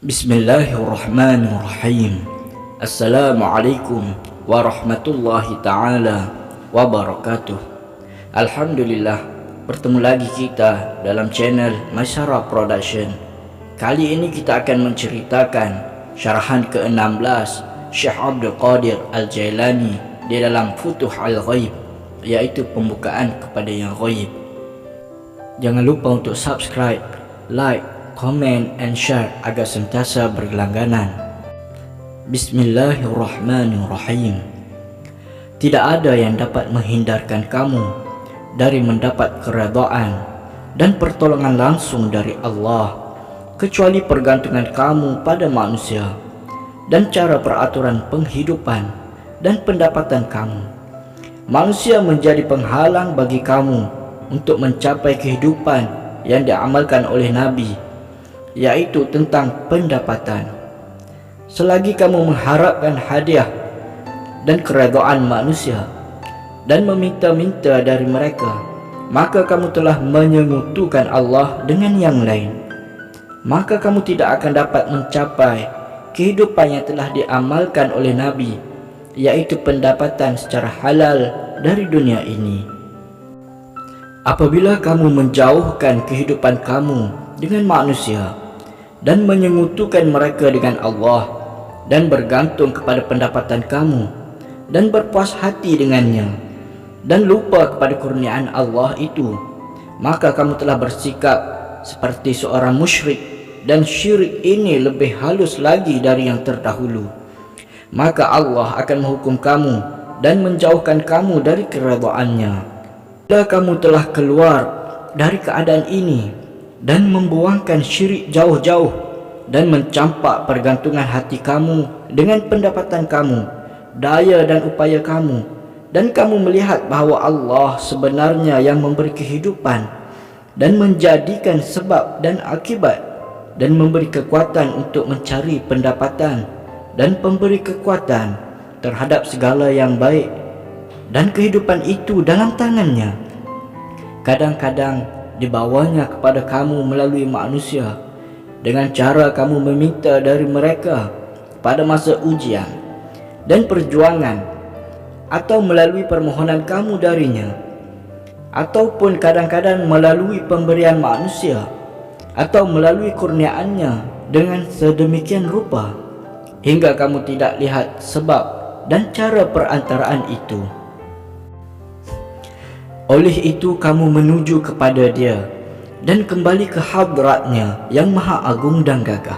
Bismillahirrahmanirrahim. Assalamualaikum warahmatullahi ta'ala wabarakatuh. Alhamdulillah, bertemu lagi kita dalam channel Masyara Production. Kali ini kita akan menceritakan syarahan ke-16 Syekh Abdul Qadir Al-Jailani di dalam Futuh Al-Ghaib, yaitu pembukaan kepada yang ghaib. Jangan lupa untuk subscribe, like, comment and share agar sentiasa berlangganan. Bismillahirrahmanirrahim. Tidak ada yang dapat menghindarkan kamu dari mendapat keredaan dan pertolongan langsung dari Allah kecuali pergantungan kamu pada manusia dan cara peraturan penghidupan dan pendapatan kamu. Manusia menjadi penghalang bagi kamu untuk mencapai kehidupan yang diamalkan oleh Nabi, yaitu tentang pendapatan. Selagi kamu mengharapkan hadiah dan keredaan manusia dan meminta-minta dari mereka, maka kamu telah menyekutukan Allah dengan yang lain. Maka kamu tidak akan dapat mencapai kehidupan yang telah diamalkan oleh Nabi, yaitu pendapatan secara halal dari dunia ini. Apabila kamu menjauhkan kehidupan kamu dengan manusia dan menyekutukan mereka dengan Allah dan bergantung kepada pendapatan kamu dan berpuas hati dengannya dan lupa kepada kurniaan Allah itu, maka kamu telah bersikap seperti seorang musyrik, dan syirik ini lebih halus lagi dari yang terdahulu. Maka Allah akan menghukum kamu dan menjauhkan kamu dari keredaannya. Bila kamu telah keluar dari keadaan ini dan membuangkan syirik jauh-jauh dan mencampak pergantungan hati kamu dengan pendapatan kamu, daya dan upaya kamu, dan kamu melihat bahawa Allah sebenarnya yang memberi kehidupan dan menjadikan sebab dan akibat dan memberi kekuatan untuk mencari pendapatan dan pemberi kekuatan terhadap segala yang baik, dan kehidupan itu dalam tangannya. Kadang-kadang dibawanya kepada kamu melalui manusia dengan cara kamu meminta dari mereka pada masa ujian dan perjuangan, atau melalui permohonan kamu darinya, ataupun kadang-kadang melalui pemberian manusia atau melalui kurniaannya dengan sedemikian rupa hingga kamu tidak lihat sebab dan cara perantaraan itu. Oleh itu kamu menuju kepada Dia dan kembali ke hadratnya yang maha agung dan gagah.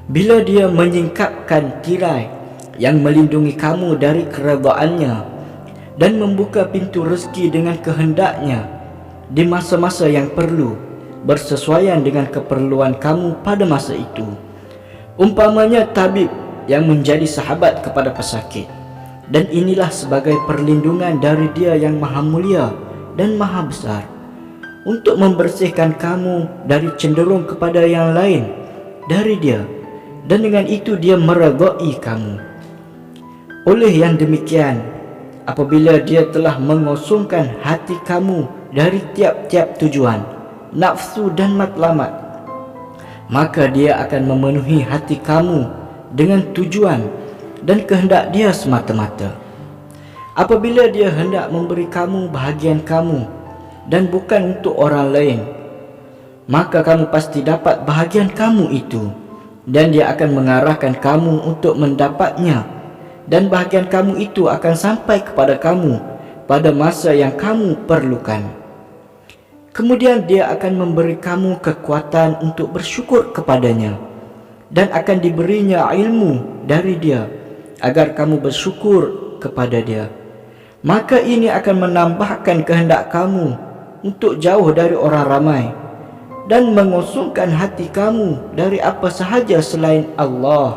Bila Dia menyingkapkan tirai yang melindungi kamu dari keredaannya dan membuka pintu rezeki dengan kehendaknya di masa-masa yang perlu, bersesuaian dengan keperluan kamu pada masa itu. Umpamanya tabib yang menjadi sahabat kepada pesakit, dan inilah sebagai perlindungan dari Dia yang maha mulia dan maha besar, untuk membersihkan kamu dari cenderung kepada yang lain dari Dia, dan dengan itu Dia meredai kamu. Oleh yang demikian, apabila Dia telah mengosongkan hati kamu dari tiap-tiap tujuan, nafsu dan matlamat, maka Dia akan memenuhi hati kamu dengan tujuan dan kehendak Dia semata-mata. Apabila Dia hendak memberi kamu bahagian kamu dan bukan untuk orang lain, maka kamu pasti dapat bahagian kamu itu, dan Dia akan mengarahkan kamu untuk mendapatnya, dan bahagian kamu itu akan sampai kepada kamu pada masa yang kamu perlukan. Kemudian Dia akan memberi kamu kekuatan untuk bersyukur kepadanya, dan akan diberinya ilmu dari Dia agar kamu bersyukur kepada Dia. Maka ini akan menambahkan kehendak kamu untuk jauh dari orang ramai dan mengosongkan hati kamu dari apa sahaja selain Allah.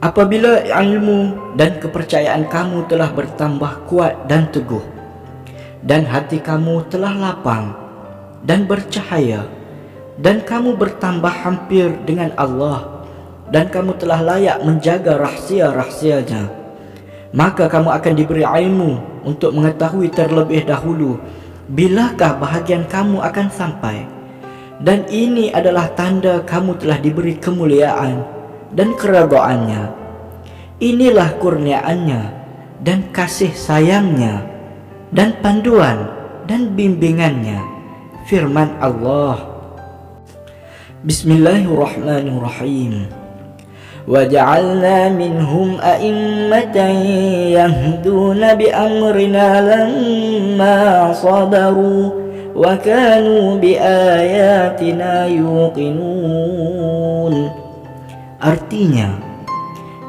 Apabila ilmu dan kepercayaan kamu telah bertambah kuat dan teguh, dan hati kamu telah lapang dan bercahaya, dan kamu bertambah hampir dengan Allah, dan kamu telah layak menjaga rahsia-rahsianya, maka kamu akan diberi ilmu untuk mengetahui terlebih dahulu bilakah bahagian kamu akan sampai, Dan ini adalah tanda kamu telah diberi kemuliaan dan keridhaannya. Inilah kurniaannya dan kasih sayangnya dan panduan dan bimbingannya. Firman Allah, Bismillahirrahmanirrahim. وَجَعَلْنَا مِنْهُمْ أَئِمَّةً يَهْدُونَ بِأَمْرِنَا لَمَّا صَبَرُوا وَكَانُوا بِآيَاتِنَا يُوقِنُونَ. Artinya,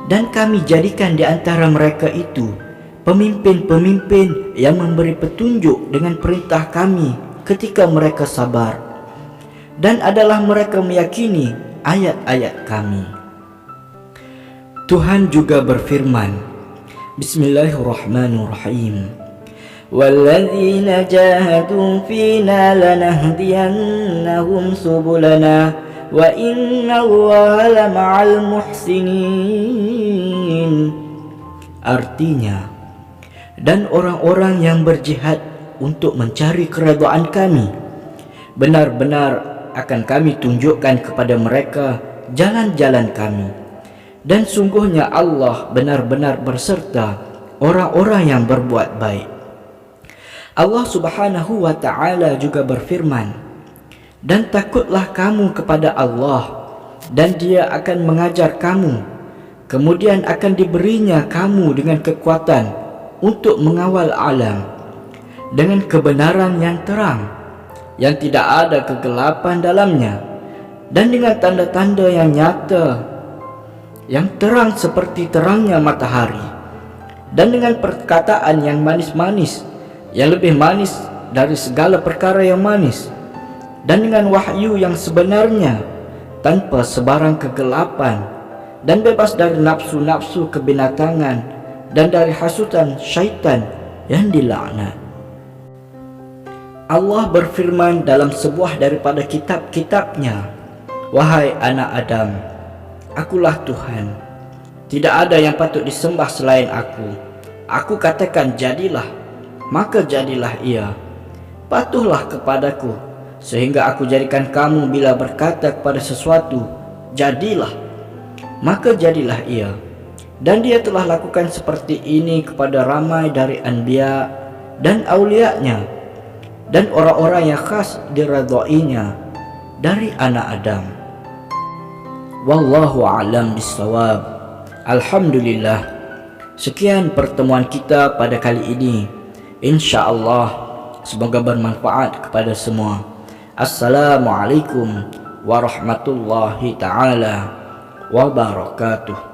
dan kami jadikan di antara mereka itu pemimpin-pemimpin yang memberi petunjuk dengan perintah kami ketika mereka sabar, dan adalah mereka meyakini ayat-ayat kami. Tuhan juga berfirman, Bismillahirrahmanirrahim. وَالَّذِينَ جَاهَدُوا فِينَا لَنَهْدِيَنَّهُمْ سُبُلَنَا وَإِنَّ اللَّهَ لَمَعَ الْمُحْسِنِينَ. Artinya, dan orang-orang yang berjihad untuk mencari keridhaan kami, benar-benar akan kami tunjukkan kepada mereka jalan-jalan kami. Dan sungguhnya Allah benar-benar berserta orang-orang yang berbuat baik. Allah Subhanahu wa ta'ala juga berfirman, dan takutlah kamu kepada Allah, dan Dia akan mengajar kamu, kemudian akan diberinya kamu dengan kekuatan untuk mengawal alam dengan kebenaran yang terang, yang tidak ada kegelapan dalamnya, dan dengan tanda-tanda yang nyata, yang terang seperti terangnya matahari, dan dengan perkataan yang manis-manis, yang lebih manis dari segala perkara yang manis, dan dengan wahyu yang sebenarnya tanpa sebarang kegelapan, dan bebas dari nafsu-nafsu kebinatangan dan dari hasutan syaitan yang dilaknat. Allah berfirman dalam sebuah daripada kitab-kitabnya, wahai anak Adam, Akulah Tuhan, tidak ada yang patut disembah selain aku. Aku katakan jadilah, maka jadilah ia. Patuhlah kepadaku, sehingga aku jadikan kamu bila berkata kepada sesuatu, jadilah, maka jadilah ia. Dan Dia telah lakukan seperti ini kepada ramai dari anbiya dan aulianya, dan orang-orang yang khas diridhoinya dari anak Adam. Wallahu a'lam bissawab. Alhamdulillah. Sekian pertemuan kita pada kali ini. InsyaAllah semoga bermanfaat kepada semua. Assalamualaikum warahmatullahi ta'ala wabarakatuh.